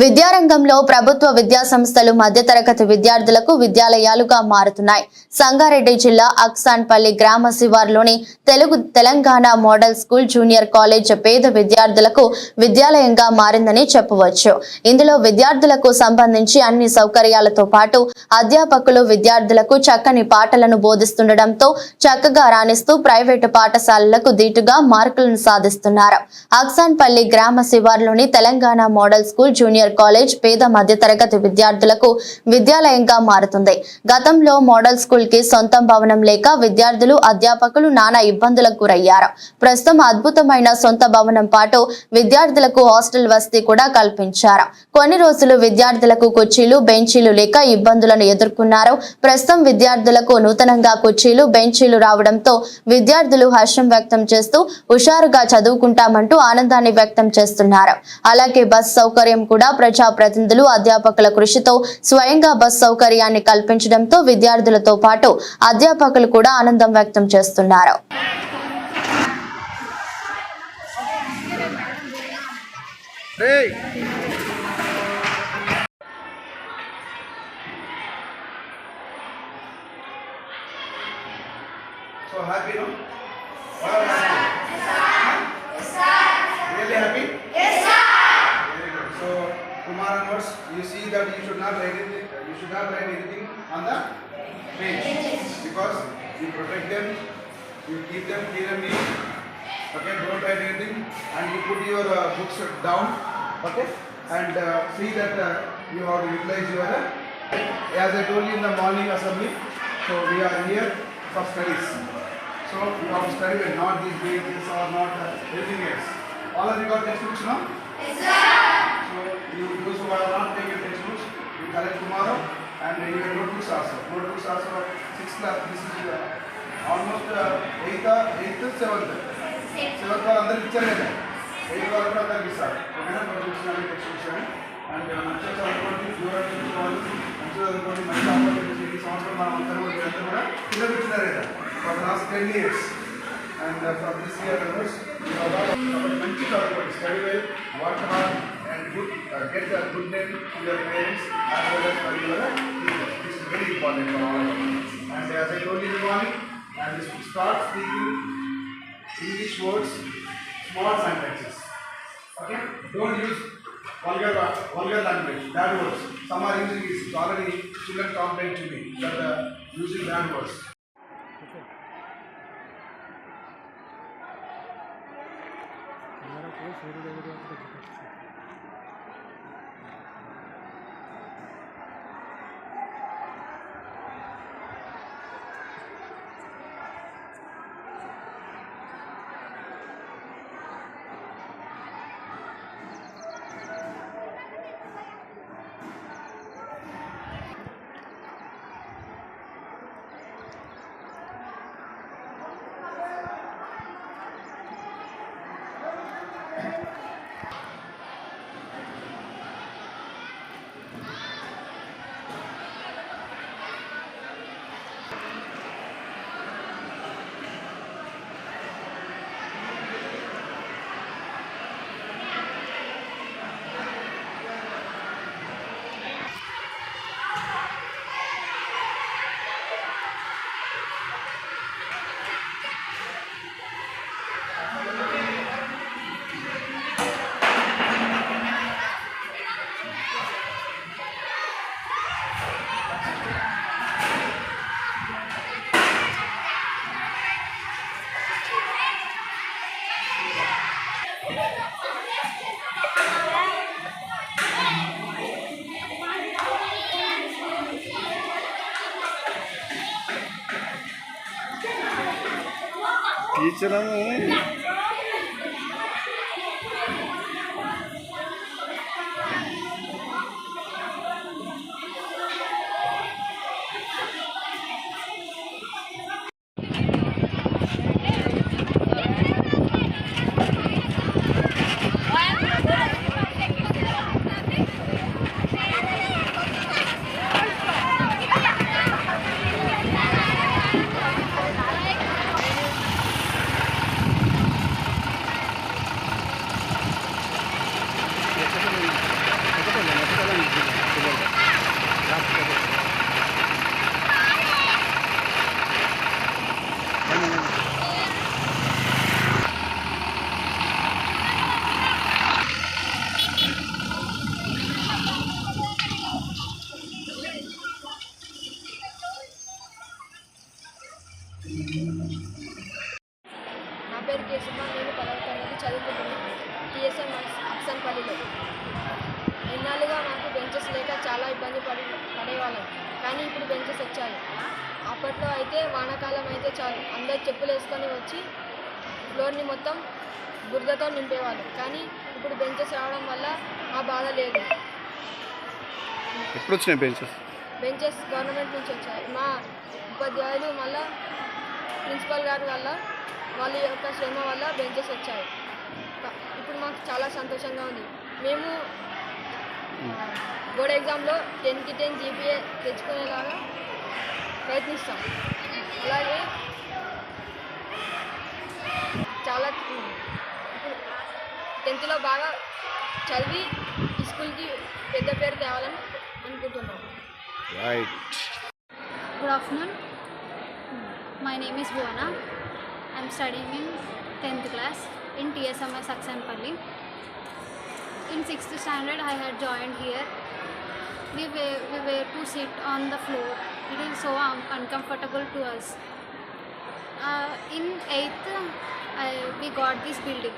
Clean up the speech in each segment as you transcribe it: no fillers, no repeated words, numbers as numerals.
విద్యారంగంలో ప్రభుత్వ విద్యా సంస్థలు మధ్యతరగతి విద్యార్థులకు విద్యాలయాలుగా మారుతున్నాయి. సంగారెడ్డి జిల్లా అక్సాన్పల్లి గ్రామ శివార్లోని Telangana model school junior college పేద విద్యార్థులకు విద్యాలయంగా మారిందని చెప్పవచ్చు. ఇందులో విద్యార్థులకు సంబంధించి అన్ని సౌకర్యాలతో పాటు అధ్యాపకులు విద్యార్థులకు చక్కని పాఠలను బోధిస్తుండటంతో చక్కగా రాణిస్తూ ప్రైవేటు పాఠశాలలకు దీటుగా మార్కులను సాధిస్తున్నారు. అక్సాన్పల్లి గ్రామ శివార్లోని Telangana model school junior college పేద మధ్యతరగతి విద్యార్థులకు విద్యాలయంగా మారుతుంది. గతంలో మోడల్ స్కూల్ కి సొంత భవనం లేక విద్యార్థులు అధ్యాపకులు నానా ఇబ్బందులకు గురయ్యారు. ప్రస్తుతం అద్భుతమైన సొంత భవనం పాటు విద్యార్థులకు హాస్టల్ వసతి కూడా కల్పించారు. కొన్ని రోజులు విద్యార్థులకు కుర్చీలు బెంచీలు లేక ఇబ్బందులను ఎదుర్కొన్నారు. ప్రస్తుతం విద్యార్థులకు నూతనంగా కుర్చీలు బెంచీలు రావడంతో విద్యార్థులు హర్షం వ్యక్తం చేస్తూ హుషారుగా చదువుకుంటామంటూ ఆనందాన్ని వ్యక్తం చేస్తున్నారు. అలాగే బస్ సౌకర్యం కూడా ప్రజాప్రతినిధులు అధ్యాపకుల కృషితో స్వయంగా బస్ సౌకర్యాన్ని కల్పించడంతో విద్యార్థులతో పాటు అధ్యాపకులు కూడా ఆనందం వ్యక్తం చేస్తున్నారు. So happy, no? All are happy? Yes, sir. Really happy? Yes, sir. Very good. So tomorrow onwards, you see that you should not write anything on the page because you protect them, you keep them clean and neat. Okay, don't write anything, and you put your books down. Okay, and see that you have to utilize your. As I told you in the morning assembly, so we are here for studies. So you have to study well, not these pages or not anything else. All of you got textbooks now? Yes, sir. So you those who are not taking textbooks, you collect tomorrow, and you get notebooks also. Notebooks also 6th class. This is almost 8th, 7th. 7th all under picture है. 8th all under picture. Okay ना? Notebooks and textbooks हैं. And మంచిగా చదువుకోండి, దూరం చదువుకోవాలి, మంచిగా చదువుకోండి, మంచి ఆపర్చునిటీస్ ఈ సంవత్సరం మనం అందరూ కూడా పిల్లలు ఇచ్చినారు కదా for the last 10 years. And from this year onwards, you have got మంచి చదువుకోండి, study well, work hard, and good, get a good name to your parents as well as for your teachers. This is very important for all of us. And as I told you in the morning, and start speaking English words, small sentences. Okay? Don't use vulgar language, bad words. Some are using this. Already children complain to me that using bad words. Teacher, కూర్చోవాళ్ళం. కానీ ఇప్పుడు benches వచ్చాయి. అప్పట్లో అయితే వానాకాలం అయితే చాలు అందరు చెప్పులు వేసుకొని వచ్చి ఫ్లోర్ని మొత్తం బురదతో నింపేవాళ్ళు. కానీ ఇప్పుడు బెంచెస్ రావడం వల్ల ఆ బాధ లేదు. ఎప్పుడు వచ్చినాయి బెంచెస్? బెంచెస్ గవర్నమెంట్ నుంచి వచ్చాయి. మా ఉపాధ్యాయులు మళ్ళా ప్రిన్సిపల్ గారి వల్ల వాళ్ళ యొక్క శ్రమ వల్ల బెంచెస్ వచ్చాయి. ఇప్పుడు మాకు చాలా సంతోషంగా ఉంది. మేము బోర్డ్ ఎగ్జామ్లో 10కి 10 జీపీఏ తెచ్చుకునేలాగా ప్రయత్నిస్తాం. అలాగే చాలా ఇప్పుడు 10థ్లో బాగా చదివి ఈ స్కూల్కి పెద్ద పేరు తేవాలని అనుకుంటున్నాం. Right. Good afternoon. My name is Bhuwana. I am studying in 10th class in TSMS Aksanpalli. In 6th standard, I had joined here. We were to sit on the floor. It is so uncomfortable to us. In 8th, we got this building.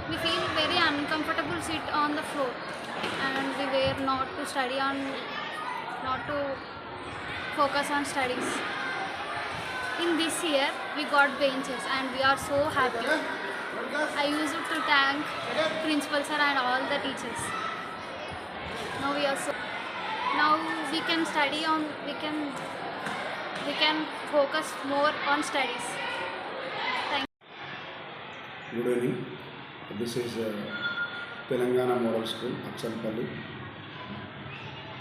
We feel very uncomfortable sit on the floor, and we were not to focus on studies. In this year, we got benches, and we are so happy. I used to thank principal sir and all the teachers. Now we can study on. We can focus more on studies. Good evening. This is Telangana Model School, Aksanpalli.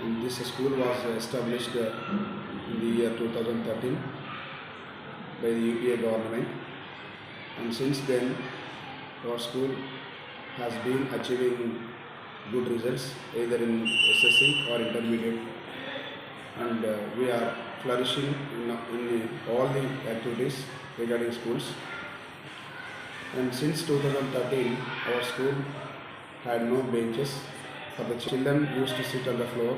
And this school was established in the year 2013 by the UPA government. And since then, our school has been achieving good results either in SSC or intermediate. And we are flourishing in all the activities regarding schools. And since 2013, our school had no benches. For the children used to sit on the floor,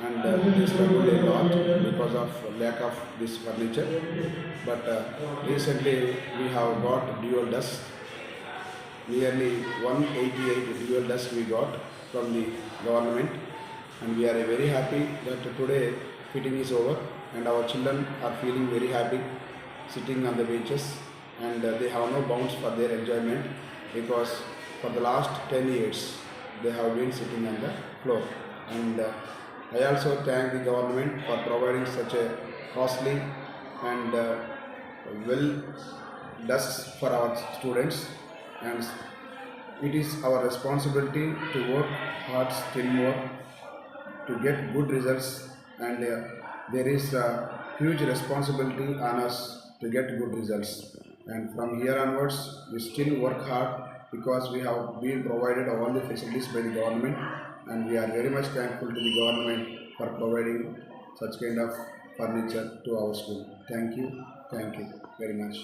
and they struggled a lot because of lack of this furniture. But recently we have got dual desk. Nearly 188 dual desks we got from the government, and we are very happy that today fitting is over and our children are feeling very happy sitting on the benches, and they have no bounds for their enjoyment because for the last 10 years they have been sitting on the floor. And I also thank the government for providing such a costly and well desks for our students, and it is our responsibility to work hard still more to get good results, and there is a huge responsibility on us to get good results. And from here onwards we still work hard because we have been provided all the facilities by the government, and we are very much thankful to the government for providing such kind of furniture to our school. Thank you very much.